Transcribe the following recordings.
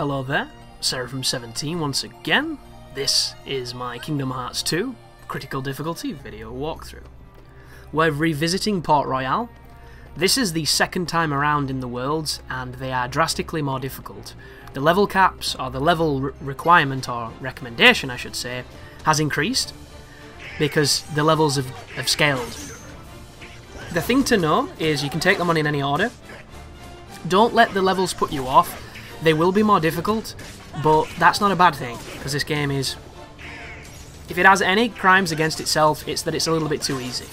Hello there, Seraphim17 once again. This is my Kingdom Hearts 2 Critical Difficulty video walkthrough. We're revisiting Port Royal. This is the second time around in the worlds, and they are drastically more difficult. The level caps, or the level requirement, or recommendation I should say, has increased, because the levels have scaled. The thing to know is you can take them on in any order. Don't let the levels put you off. They will be more difficult, but that's not a bad thing, because this game is... if it has any crimes against itself, it's that it's a little bit too easy.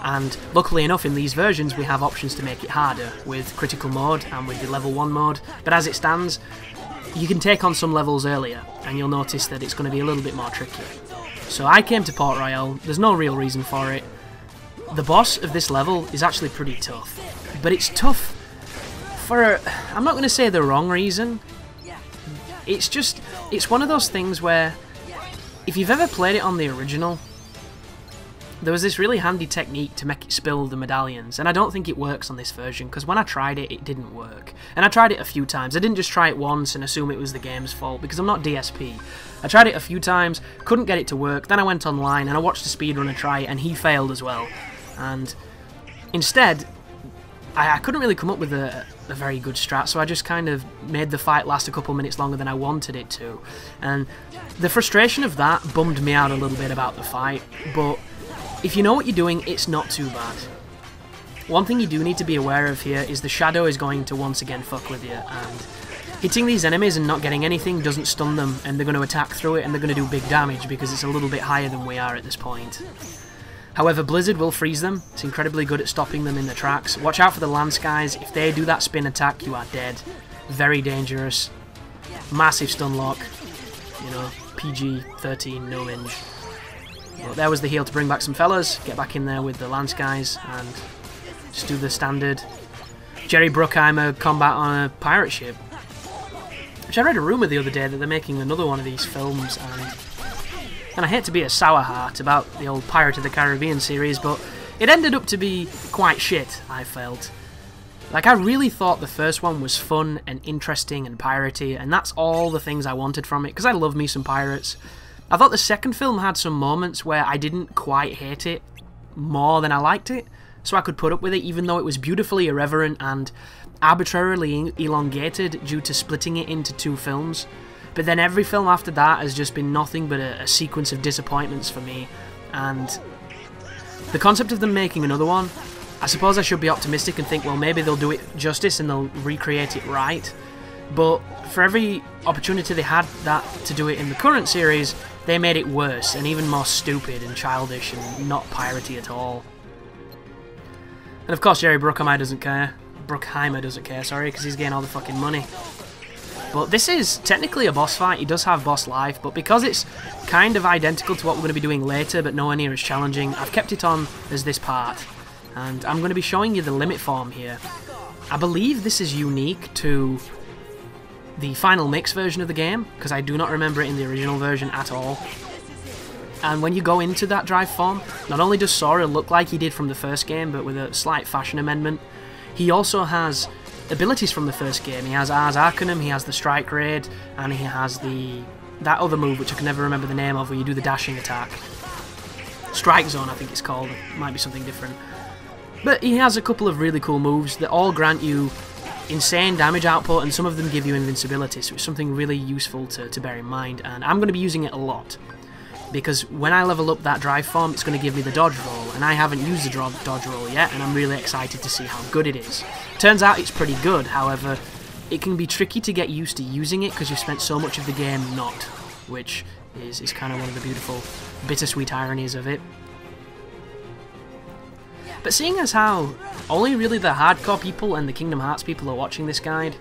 And luckily enough, in these versions we have options to make it harder, with critical mode and with the level 1 mode, but as it stands, you can take on some levels earlier, and you'll notice that it's going to be a little bit more tricky. So I came to Port Royal, there's no real reason for it. The boss of this level is actually pretty tough, but it's tough for, I'm not going to say the wrong reason. It's one of those things where, if you've ever played it on the original, there was this really handy technique to make it spill the medallions, and I don't think it works on this version, because when I tried it, it didn't work. And I tried it a few times. I didn't just try it once and assume it was the game's fault, because I'm not DSP. I tried it a few times, couldn't get it to work, then I went online and I watched a speedrunner try it, and he failed as well. And instead, I couldn't really come up with a very good strat, so I just kind of made the fight last a couple minutes longer than I wanted it to. And the frustration of that bummed me out a little bit about the fight, but if you know what you're doing, it's not too bad. One thing you do need to be aware of here is the shadow is going to once again fuck with you, and hitting these enemies and not getting anything doesn't stun them, and they're going to attack through it and they're going to do big damage because it's a little bit higher than we are at this point. However, Blizzard will freeze them. It's incredibly good at stopping them in the tracks. Watch out for the Lance guys. If they do that spin attack, you are dead. Very dangerous. Massive stun lock. You know, PG-13, no minge. But there was the heal to bring back some fellas. Get back in there with the Lance guys and just do the standard Jerry Bruckheimer combat on a pirate ship. Which I read a rumour the other day that they're making another one of these films, and I hate to be a sour heart about the old Pirate of the Caribbean series, but it ended up to be quite shit, I felt. Like, I really thought the first one was fun and interesting and piratey, and that's all the things I wanted from it, because I love me some pirates. I thought the second film had some moments where I didn't quite hate it more than I liked it, so I could put up with it, even though it was beautifully irreverent and arbitrarily elongated due to splitting it into 2 films. But then every film after that has just been nothing but a sequence of disappointments for me, and the concept of them making another one, I suppose I should be optimistic and think, well, maybe they'll do it justice and they'll recreate it right, but for every opportunity they had to do it in the current series, they made it worse and even more stupid and childish and not piratey at all. And of course Jerry Bruckheimer doesn't care, sorry, because he's getting all the fucking money. But this is technically a boss fight. He does have boss life, but because it's kind of identical to what we're going to be doing later, but nowhere near as challenging, I've kept it on as this part. And I'm going to be showing you the limit form here. I believe this is unique to the final mix version of the game, because I do not remember it in the original version at all. And when you go into that drive form, not only does Sora look like he did from the first game, but with a slight fashion amendment, he also has abilities from the first game. He has Ars Arcanum, he has the Strike Raid, and he has that other move which I can never remember the name of, where you do the dashing attack. Strike Zone, I think it's called. It might be something different. But he has a couple of really cool moves that all grant you insane damage output, and some of them give you invincibility, so it's something really useful to bear in mind, and I'm going to be using it a lot. Because when I level up that drive form, it's going to give me the dodge roll, and I haven't used the dodge roll yet, and I'm really excited to see how good it is. Turns out it's pretty good, however, it can be tricky to get used to using it because you've spent so much of the game not, which is kind of one of the beautiful, bittersweet ironies of it. But seeing as how only really the hardcore people and the Kingdom Hearts people are watching this guide,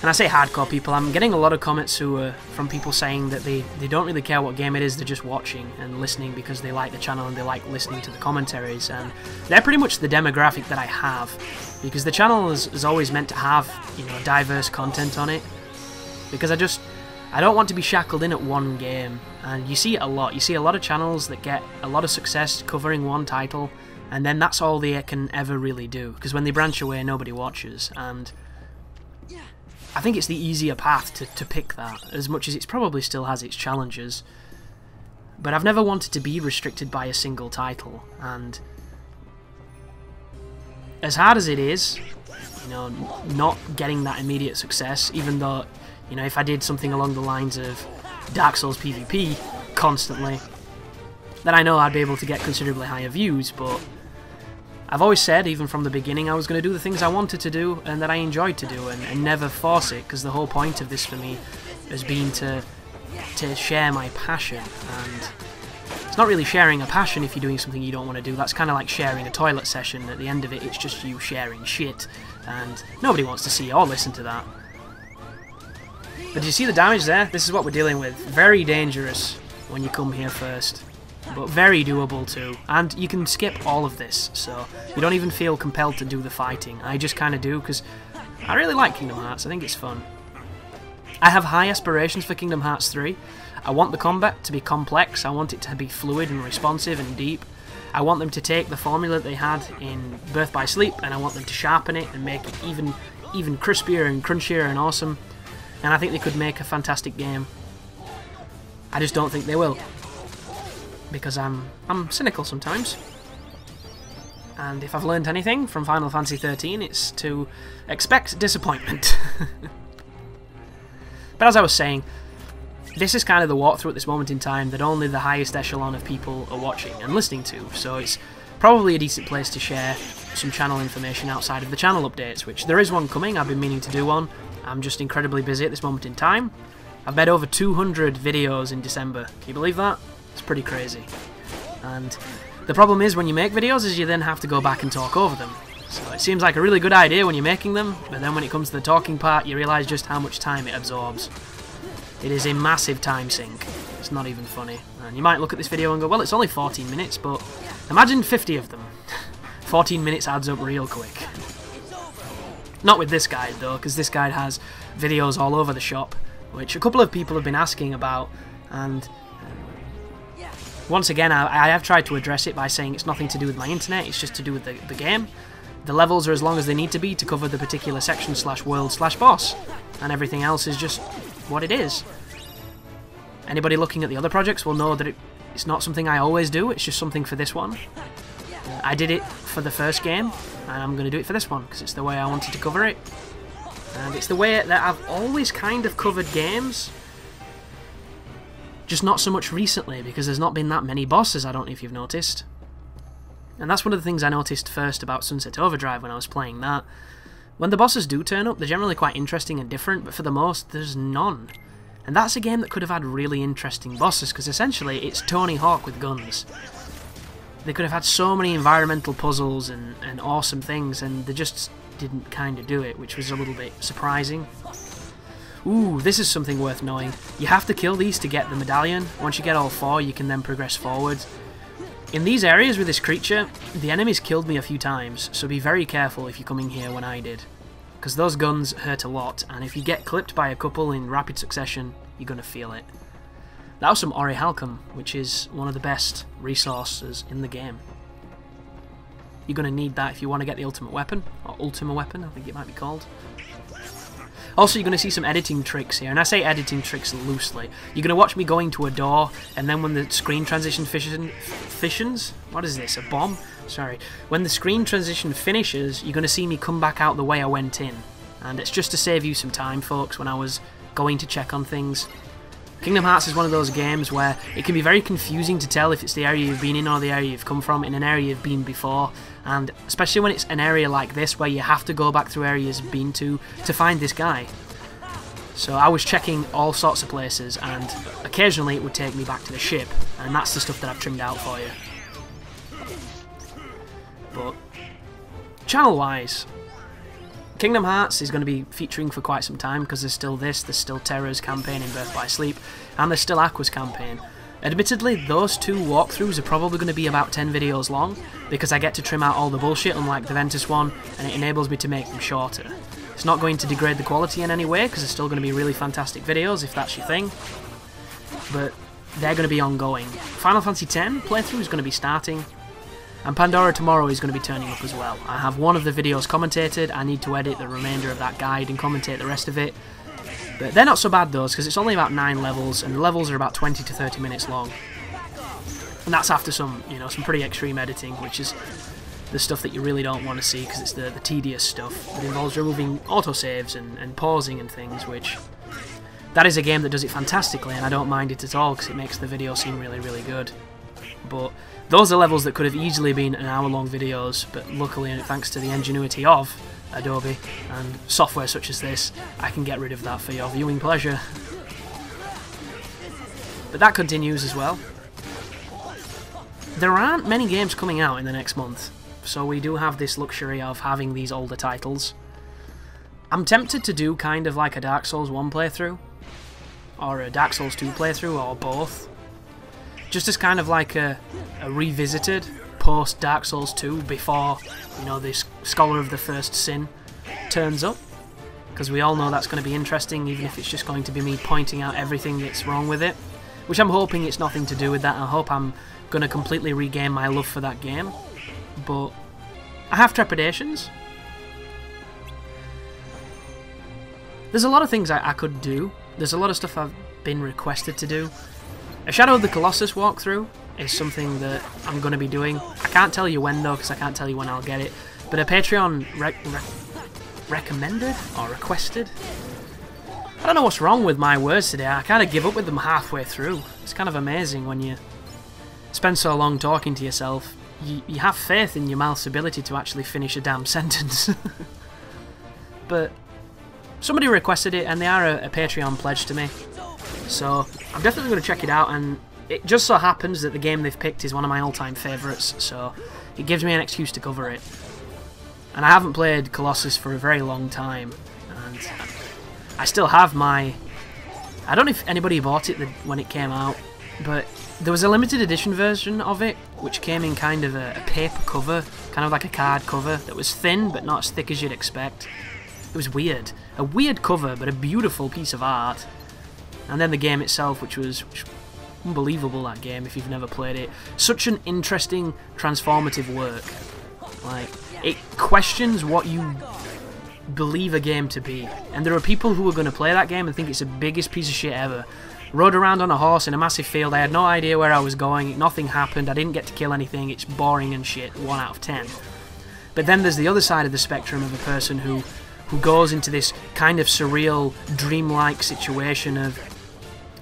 and I say hardcore people, I'm getting a lot of comments from people saying that they don't really care what game it is, they're just watching and listening because they like the channel and they like listening to the commentaries, and they're pretty much the demographic that I have, because the channel is always meant to have, you know, diverse content on it, because I don't want to be shackled in at one game, and you see it a lot. You see a lot of channels that get a lot of success covering one title, and then that's all they can ever really do, because when they branch away nobody watches, and I think it's the easier path to pick that, as much as it probably still has its challenges. But I've never wanted to be restricted by a single title, and as hard as it is, you know, not getting that immediate success, even though, you know, if I did something along the lines of Dark Souls PvP constantly, then I know I'd be able to get considerably higher views, but I've always said, even from the beginning, I was going to do the things I wanted to do and that I enjoyed to do, and never force it, because the whole point of this for me has been to share my passion. And it's not really sharing a passion if you're doing something you don't want to do. That's kind of like sharing a toilet session. At the end of it, it's just you sharing shit, and nobody wants to see or listen to that. But do you see the damage there? This is what we're dealing with. Very dangerous when you come here first, but very doable too. And you can skip all of this, so you don't even feel compelled to do the fighting. I just kind of do, because I really like Kingdom Hearts. I think it's fun. I have high aspirations for Kingdom Hearts 3. I want the combat to be complex. I want it to be fluid and responsive and deep. I want them to take the formula that they had in Birth by Sleep, and I want them to sharpen it and make it even crispier and crunchier and awesome. And I think they could make a fantastic game. I just don't think they will, because I'm cynical sometimes. And if I've learned anything from Final Fantasy 13, it's to expect disappointment. But as I was saying, this is kind of the walkthrough at this moment in time that only the highest echelon of people are watching and listening to, so it's probably a decent place to share some channel information outside of the channel updates, which there is one coming. I've been meaning to do one. I'm just incredibly busy at this moment in time. I've made over 200 videos in December. Can you believe that? It's pretty crazy. And the problem is, when you make videos, is you then have to go back and talk over them. So it seems like a really good idea when you're making them, but then when it comes to the talking part, you realise just how much time it absorbs. It is a massive time sink. It's not even funny. And you might look at this video and go, well, it's only 14 minutes, but imagine 50 of them. 14 minutes adds up real quick. Not with this guide, though, because this guide has videos all over the shop, which a couple of people have been asking about, and once again, I have tried to address it by saying it's nothing to do with my internet, it's just to do with the game. The levels are as long as they need to be to cover the particular section / world / boss, and everything else is just what it is. Anybody looking at the other projects will know that it's not something I always do, it's just something for this one. I did it for the first game, and I'm going to do it for this one, because it's the way I wanted to cover it. And it's the way that I've always kind of covered games, just not so much recently, because there's not been that many bosses, I don't know if you've noticed. And that's one of the things I noticed first about Sunset Overdrive when I was playing that. When the bosses do turn up, they're generally quite interesting and different, but for the most, there's none. And that's a game that could have had really interesting bosses, because essentially it's Tony Hawk with guns. They could have had so many environmental puzzles and awesome things, and they just didn't kind of do it, which was a little bit surprising. Ooh, this is something worth knowing. You have to kill these to get the medallion. Once you get all 4, you can then progress forward. In these areas with this creature, the enemies killed me a few times, so be very careful if you're coming here when I did. Because those guns hurt a lot, and if you get clipped by a couple in rapid succession, you're going to feel it. That was some Orichalcum, which is one of the best resources in the game. You're going to need that if you want to get the ultimate weapon, or Ultima Weapon, I think it might be called. Also, you're going to see some editing tricks here, and I say editing tricks loosely. You're going to watch me going to a door, and then when the screen transition fissions? What is this, a bomb? Sorry. When the screen transition finishes, you're going to see me come back out the way I went in. And it's just to save you some time, folks, when I was going to check on things. Kingdom Hearts is one of those games where it can be very confusing to tell if it's the area you've been in or the area you've come from in an area you've been before, and especially when it's an area like this where you have to go back through areas you've been to find this guy. So I was checking all sorts of places, and occasionally it would take me back to the ship, and that's the stuff that I've trimmed out for you. But channel-wise, Kingdom Hearts is going to be featuring for quite some time, because there's still this, there's still Terra's campaign in Birth by Sleep, and there's still Aqua's campaign. Admittedly, those two walkthroughs are probably going to be about 10 videos long, because I get to trim out all the bullshit, unlike the Ventus one, and it enables me to make them shorter. It's not going to degrade the quality in any way, because they're still going to be really fantastic videos, if that's your thing, but they're going to be ongoing. Final Fantasy X playthrough is going to be starting, and Pandora Tomorrow is going to be turning up as well. I have one of the videos commentated, I need to edit the remainder of that guide and commentate the rest of it, But they're not so bad, those, because it's only about 9 levels, and the levels are about 20 to 30 minutes long. And that's after some, you know, some pretty extreme editing, which is the stuff that you really don't want to see, because it's the tedious stuff that involves removing autosaves and pausing and things, which... That is a game that does it fantastically, and I don't mind it at all, because it makes the video seem really, really good. But those are levels that could have easily been an hour-long videos, but luckily, thanks to the ingenuity of Adobe and software such as this, I can get rid of that for your viewing pleasure. But that continues as well. There aren't many games coming out in the next month, so we do have this luxury of having these older titles. I'm tempted to do kind of like a Dark Souls 1 playthrough, or a Dark Souls 2 playthrough, or both. Just as kind of like a revisited post-Dark Souls 2 before, you know, this Scholar of the First Sin turns up. Because we all know that's going to be interesting, even if it's just going to be me pointing out everything that's wrong with it. Which I'm hoping it's nothing to do with that. I hope I'm going to completely regain my love for that game. But I have trepidations. There's a lot of things I could do. There's a lot of stuff I've been requested to do. A Shadow of the Colossus walkthrough is something that I'm going to be doing. I can't tell you when though, because I can't tell you when I'll get it. But a Patreon recommended or requested. I don't know what's wrong with my words today. I kind of give up with them halfway through. It's kind of amazing when you spend so long talking to yourself. You have faith in your mouth's ability to actually finish a damn sentence. But somebody requested it, and they are a Patreon pledge to me. So I'm definitely going to check it out, and it just so happens that the game they've picked is one of my all-time favourites, so it gives me an excuse to cover it. And I haven't played Colossus for a very long time, and I still have my... I don't know if anybody bought it when it came out, but there was a limited edition version of it, which came in kind of a paper cover, kind of like a card cover, that was thin, but not as thick as you'd expect. It was weird. A weird cover, but a beautiful piece of art. And then the game itself, which was unbelievable, that game, if you've never played it. Such an interesting, transformative work. Like, it questions what you believe a game to be. And there are people who are going to play that game and think it's the biggest piece of shit ever. Rode around on a horse in a massive field, I had no idea where I was going, nothing happened, I didn't get to kill anything, it's boring and shit, 1 out of 10. But then there's the other side of the spectrum of a person who goes into this kind of surreal, dreamlike situation of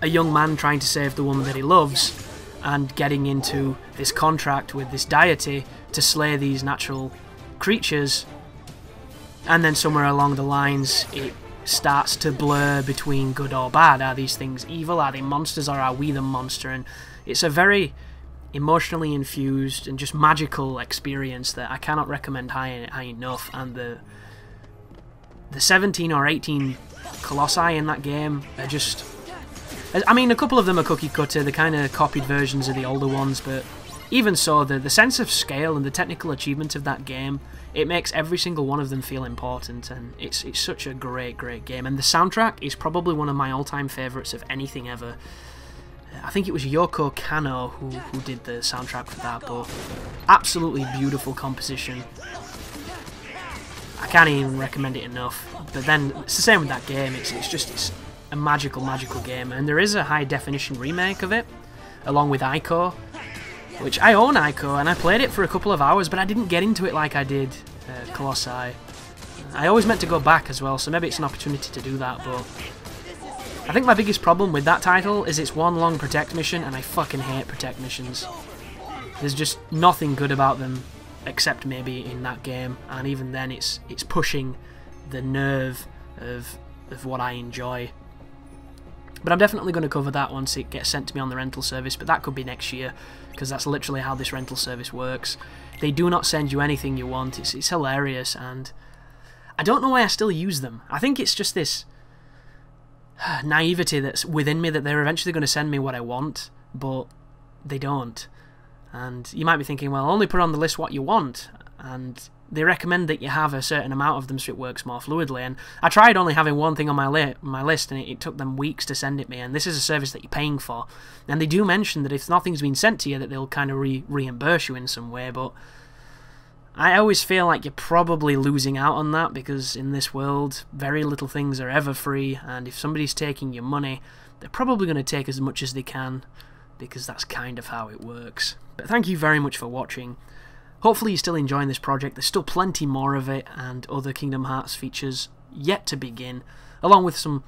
a young man trying to save the woman that he loves and getting into this contract with this deity to slay these natural creatures, and then somewhere along the lines it starts to blur between good or bad. Are these things evil? Are they monsters, or are we the monster? And it's a very emotionally infused and just magical experience that I cannot recommend high enough. And the 17 or 18 colossi in that game are just... I mean, a couple of them are cookie cutter, they're kind of copied versions of the older ones, but even so, the sense of scale and the technical achievement of that game, it makes every single one of them feel important, and it's such a great, great game. And the soundtrack is probably one of my all-time favourites of anything ever. I think it was Yoko Kanno who did the soundtrack for that, but absolutely beautiful composition. I can't even recommend it enough. But then, it's the same with that game, it's a magical, magical game. And there is a high-definition remake of it, along with Ico, which I own Ico, and I played it for a couple of hours, but I didn't get into it like I did Colossi. I always meant to go back as well, so maybe it's an opportunity to do that, but I think my biggest problem with that title is it's one long Protect mission, and I fucking hate Protect missions. There's just nothing good about them, except maybe in that game, and even then it's pushing the nerve of what I enjoy. But I'm definitely going to cover that once it gets sent to me on the rental service, but that could be next year, because that's literally how this rental service works. They do not send you anything you want. It's hilarious, and I don't know why I still use them. I think it's just this naivety that's within me that they're eventually going to send me what I want, but they don't. And you might be thinking, well, only put on the list what you want, and they recommend that you have a certain amount of them so it works more fluidly. And I tried only having one thing on my list, and it took them weeks to send it me, and this is a service that you're paying for. And they do mention that if nothing's been sent to you, that they'll kind of reimburse you in some way, but I always feel like you're probably losing out on that, because in this world, very little things are ever free, and if somebody's taking your money, they're probably going to take as much as they can, because that's kind of how it works. But thank you very much for watching. Hopefully you're still enjoying this project. There's still plenty more of it, and other Kingdom Hearts features yet to begin, along with some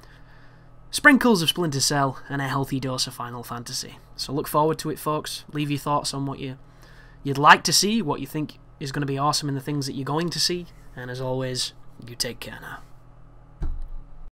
sprinkles of Splinter Cell and a healthy dose of Final Fantasy. So look forward to it, folks. Leave your thoughts on what you'd like to see, what you think is going to be awesome in the things that you're going to see, and as always, you take care now.